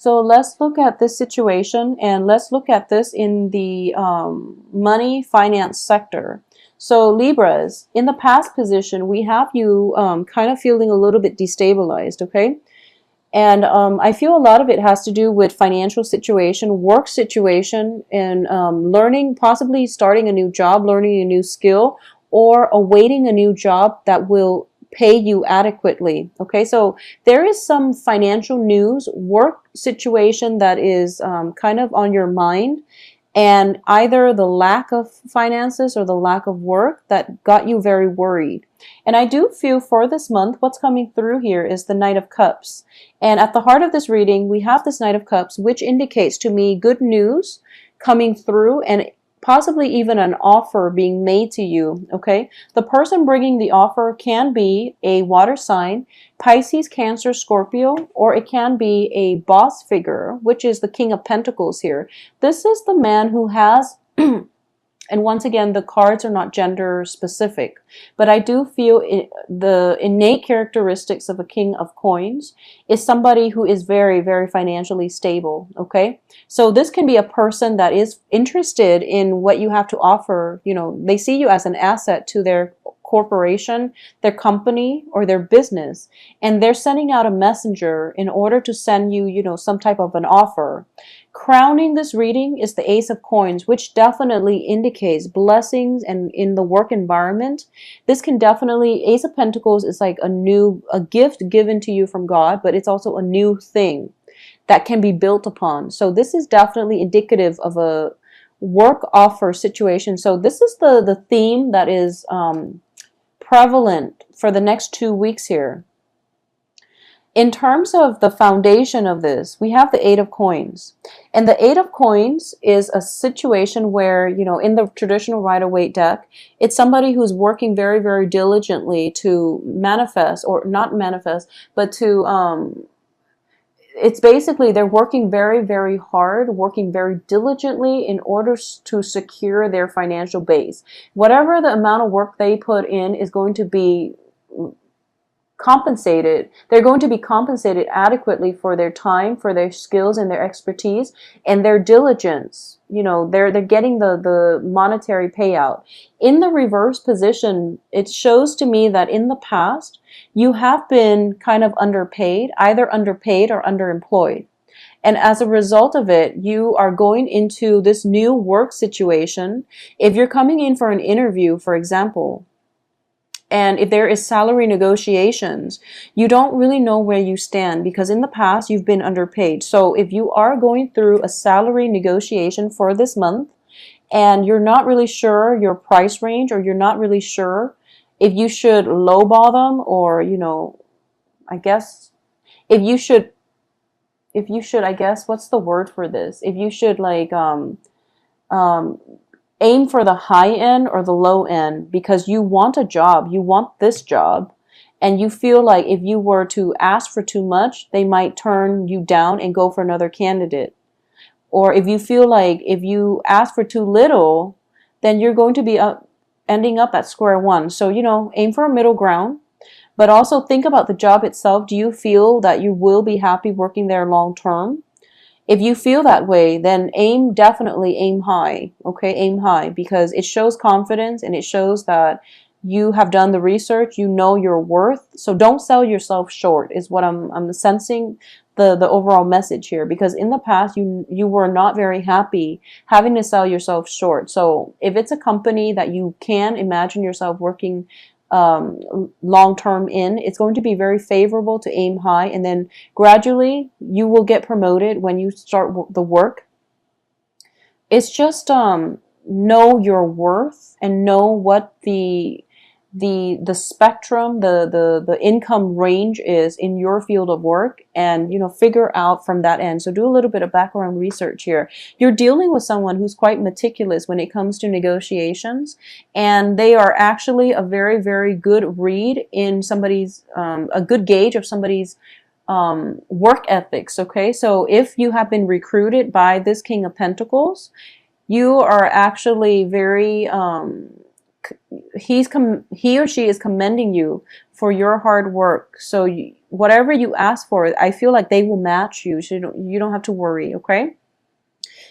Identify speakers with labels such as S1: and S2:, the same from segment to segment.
S1: So let's look at this situation, and let's look at this in the money finance sector. So Libras, in the past position, we have you kind of feeling a little bit destabilized, okay? And I feel a lot of it has to do with financial situation, work situation, and learning, possibly starting a new job, learning a new skill, or awaiting a new job that will pay you adequately. Okay, so there is some financial news, work situation that is kind of on your mind, and either the lack of finances or the lack of work that got you very worried. And I do feel for this month, what's coming through here is the Knight of Cups. And at the heart of this reading, we have this Knight of Cups, which indicates to me good news coming through, and possibly even an offer being made to you, okay? The person bringing the offer can be a water sign, Pisces, Cancer, Scorpio, or it can be a boss figure, which is the King of Pentacles here. This is the man who has and once again, the cards are not gender specific, but I do feel the innate characteristics of a King of Coins is somebody who is very, very financially stable, okay? So this can be a person that is interested in what you have to offer. You know, they see you as an asset to their corporation, their company, or their business, and they're sending out a messenger in order to send you, you know, some type of an offer. Crowning this reading is the Ace of Coins, which definitely indicates blessings and in the work environment. This can definitely, Ace of Pentacles is like a gift given to you from God, but it's also a new thing that can be built upon. So this is definitely indicative of a work offer situation. So this is the theme that is prevalent for the next 2 weeks here. In terms of the foundation of this, we have the Eight of Coins. And the Eight of Coins is a situation where, you know, in the traditional Rider-Waite deck, it's somebody who's working very, very diligently to manifest, or not manifest, but to, it's basically they're working very, very hard, working very diligently in order to secure their financial base. Whatever the amount of work they put in is going to be compensated. They're going to be compensated adequately for their time, for their skills and their expertise and their diligence. You know, they're getting the monetary payout. In the reverse position, it shows to me that in the past you have been kind of underpaid, either underpaid or underemployed. And as a result of it, you are going into this new work situation. If you're coming in for an interview, for example, and if there is salary negotiations, you don't really know where you stand because in the past you've been underpaid. So if you are going through a salary negotiation for this month and you're not really sure your price range, or you're not really sure if you should lowball them, or, you know, I guess if you should, I guess, what's the word for this? If you should like aim for the high end or the low end, because you want a job, you want this job, and you feel like if you were to ask for too much, they might turn you down and go for another candidate. Or if you feel like if you ask for too little, then you're going to be ending up at square one. So, you know, aim for a middle ground, but also think about the job itself. Do you feel that you will be happy working there long term? If you feel that way, then definitely aim high, okay? Aim high, because it shows confidence and it shows that you have done the research, you know your worth. So don't sell yourself short is what I'm sensing the overall message here, because in the past you were not very happy having to sell yourself short. So if it's a company that you can imagine yourself working long-term in, it's going to be very favorable to aim high, and then gradually you will get promoted when you start the work. It's just know your worth and know what the spectrum, the income range is in your field of work, and, you know, figure out from that end. So do a little bit of background research here. You're dealing with someone who's quite meticulous when it comes to negotiations, and they are actually a very, very good read in somebody's, a good gauge of somebody's work ethics, okay? So if you have been recruited by this King of Pentacles, you are actually very he or she is commending you for your hard work. So whatever you ask for, I feel like they will match you. So you don't have to worry, okay?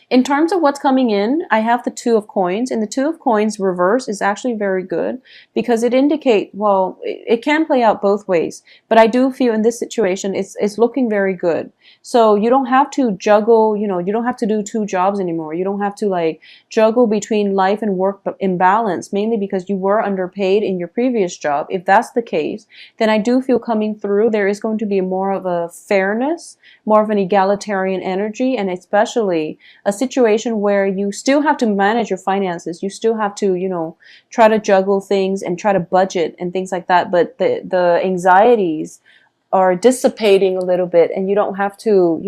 S1: In terms of what's coming in, I have the Two of Coins, and the Two of Coins reverse is actually very good because it indicates, well, it can play out both ways, but I do feel in this situation it's looking very good. So you don't have to juggle, you don't have to do two jobs anymore. You don't have to like juggle between life and work imbalance, mainly because you were underpaid in your previous job. If that's the case, then I do feel coming through, there is going to be more of a fairness, more of an egalitarian energy, and especially a situation where you still have to manage your finances. You still have to, try to juggle things and try to budget and things like that. But the anxieties are dissipating a little bit, and you don't have to,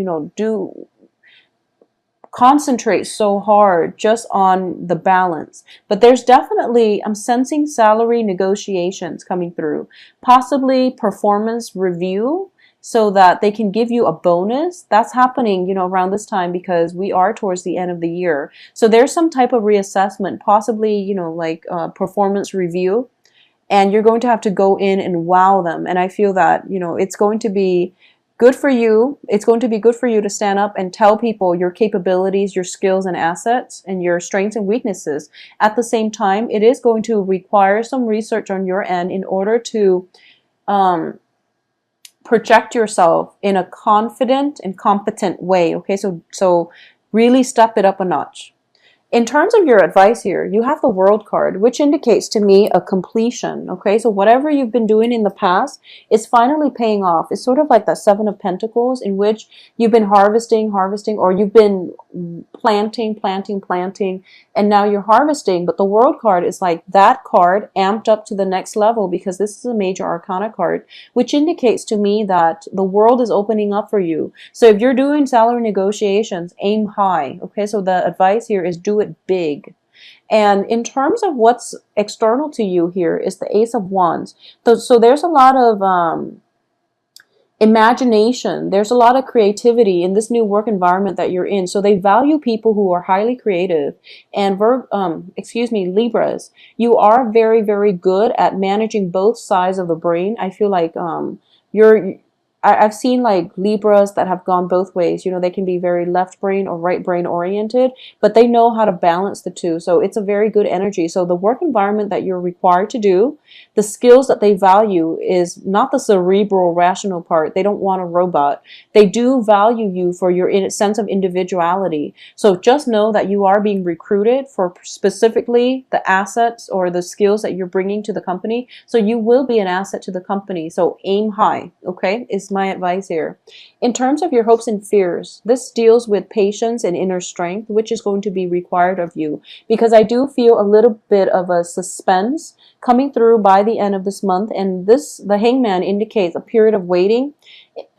S1: concentrate so hard just on the balance. But there's definitely, I'm sensing salary negotiations coming through, possibly performance review, so that they can give you a bonus. That's happening, around this time because we are towards the end of the year. So there's some type of reassessment, possibly, like performance review, and you're going to have to go in and wow them. And I feel that, it's going to be good for you. It's going to be good for you to stand up and tell people your capabilities, your skills and assets, and your strengths and weaknesses. At the same time, it is going to require some research on your end in order to project yourself in a confident and competent way. Okay, so really step it up a notch. In terms of your advice here, you have the World card, which indicates to me a completion. Okay, so whatever you've been doing in the past is finally paying off. It's sort of like the Seven of Pentacles, in which you've been harvesting, or you've been planting, and now you're harvesting. But the World card is like that card amped up to the next level, because this is a major arcana card, which indicates to me that the world is opening up for you. So if you're doing salary negotiations, aim high. Okay, so the advice here is do it big. And in terms of what's external to you here is the Ace of Wands. So there's a lot of imagination. There's a lot of creativity in this new work environment that you're in. So they value people who are highly creative. And Libras, you are very, very good at managing both sides of the brain. I feel like I've seen like Libras that have gone both ways. They can be very left brain or right brain oriented, but they know how to balance the two. So it's a very good energy. So the work environment that you're required to do, the skills that they value is not the cerebral rational part. They don't want a robot. They do value you for your sense of individuality. So just know that you are being recruited for specifically the assets or the skills that you're bringing to the company. So you will be an asset to the company. So aim high, okay? Is my advice here. In terms of your hopes and fears, this deals with patience and inner strength, which is going to be required of you, because I do feel a little bit of a suspense coming through by the end of this month. And the Hangman indicates a period of waiting,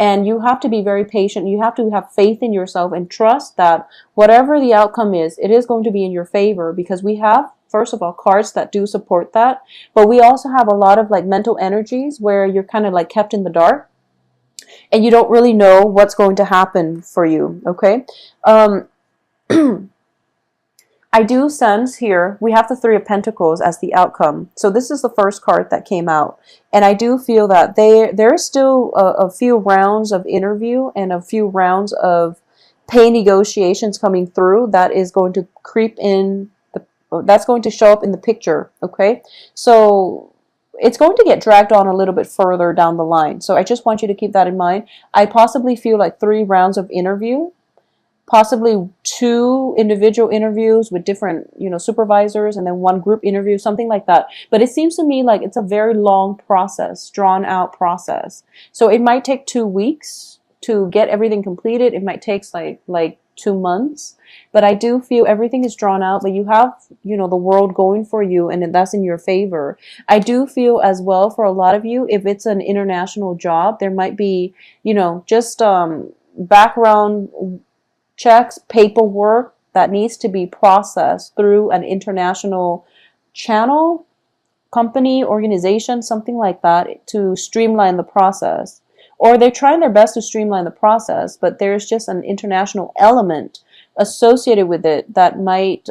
S1: and you have to be very patient. You have to have faith in yourself and trust that whatever the outcome is, it is going to be in your favor, because we have, first of all, cards that do support that, but we also have a lot of like mental energies where you're kind of like kept in the dark and you don't really know what's going to happen for you, okay? I do sense here, we have the Three of Pentacles as the outcome. So this is the first card that came out. And I do feel that there is still a few rounds of interview and a few rounds of pay negotiations coming through that is going to creep in, that's going to show up in the picture, okay? So it's going to get dragged on a little bit further down the line. So I just want you to keep that in mind. I possibly feel like 3 rounds of interview, possibly 2 individual interviews with different, supervisors, and then 1 group interview, something like that. But it seems to me like it's a very long process, drawn out process. So it might take 2 weeks to get everything completed. It might take like 2 months. But I do feel everything is drawn out, but you have, the world going for you, and that's in your favor. I do feel as well for a lot of you, if it's an international job, there might be, just background checks, paperwork that needs to be processed through an international channel, company, organization, something like that, to streamline the process. Or they're trying their best to streamline the process, but there's just an international element associated with it that might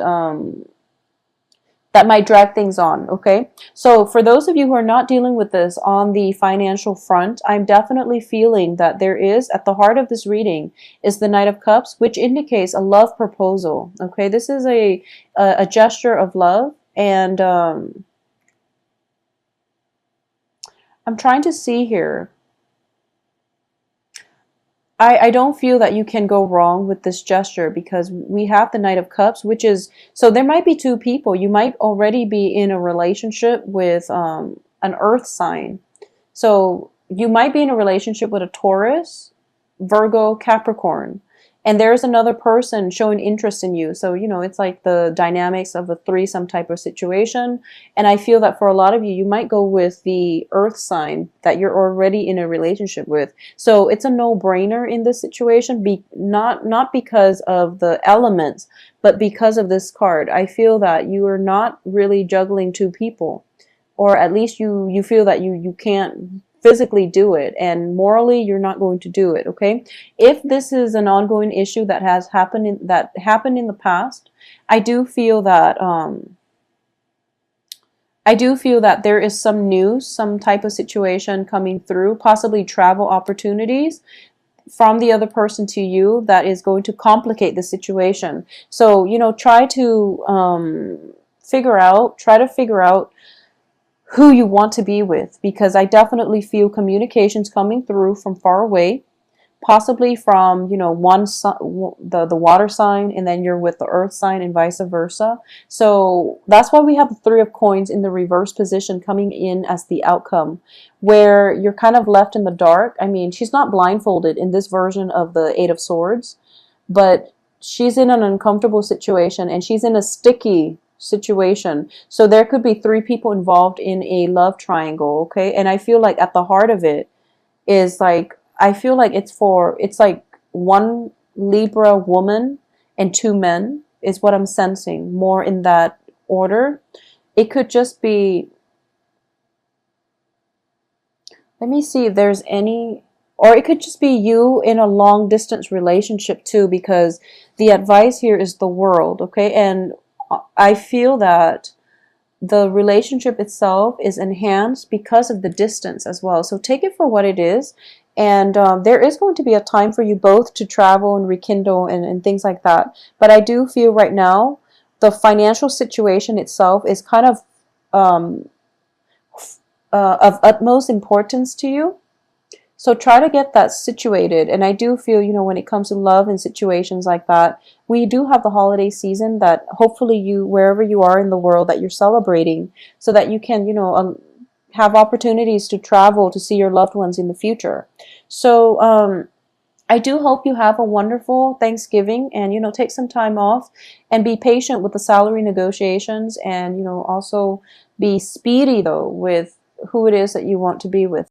S1: that might drag things on, okay? So for those of you who are not dealing with this on the financial front, I'm definitely feeling that there is, at the heart of this reading, is the Knight of Cups, which indicates a love proposal, okay? This is a gesture of love, and I'm trying to see here. I don't feel that you can go wrong with this gesture because we have the Knight of Cups, which is, so there might be two people. You might already be in a relationship with an earth sign. So you might be in a relationship with a Taurus, Virgo, Capricorn, and there's another person showing interest in you. So, you know, it's like the dynamics of a threesome type of situation. And I feel that for a lot of you, you might go with the earth sign that you're already in a relationship with. So it's a no-brainer in this situation, not because of the elements, but because of this card. I feel that you are not really juggling two people, or at least you feel that you can't physically do it, and morally you're not going to do it, okay? If this is an ongoing issue that has happened in the past, I do feel that there is some news, some type of situation coming through, possibly travel opportunities from the other person to you that is going to complicate the situation. So, you know, try to figure out who you want to be with, because I definitely feel communications coming through from far away, possibly from, you know, the water sign, and then you're with the earth sign and vice versa. So that's why we have the Three of Coins in the reverse position coming in as the outcome, where you're kind of left in the dark. I mean, she's not blindfolded in this version of the Eight of Swords, but she's in an uncomfortable situation, and she's in a sticky situation. So there could be three people involved in a love triangle, okay? And I feel like at the heart of it is like, I feel like it's like one Libra woman and two men is what I'm sensing, more in that order. It could just be, let me see if there's any, or it could just be you in a long distance relationship too, because the advice here is the World, okay? And I feel that the relationship itself is enhanced because of the distance as well. So take it for what it is. And there is going to be a time for you both to travel and rekindle and things like that. But I do feel right now the financial situation itself is kind of utmost importance to you. So try to get that situated. And I do feel, you know, when it comes to love and situations like that, we do have the holiday season that hopefully you, wherever you are in the world, that you're celebrating, so that you can, you know, have opportunities to travel to see your loved ones in the future. So I do hope you have a wonderful Thanksgiving, and, you know, take some time off and be patient with the salary negotiations, and, you know, also be speedy though with who it is that you want to be with.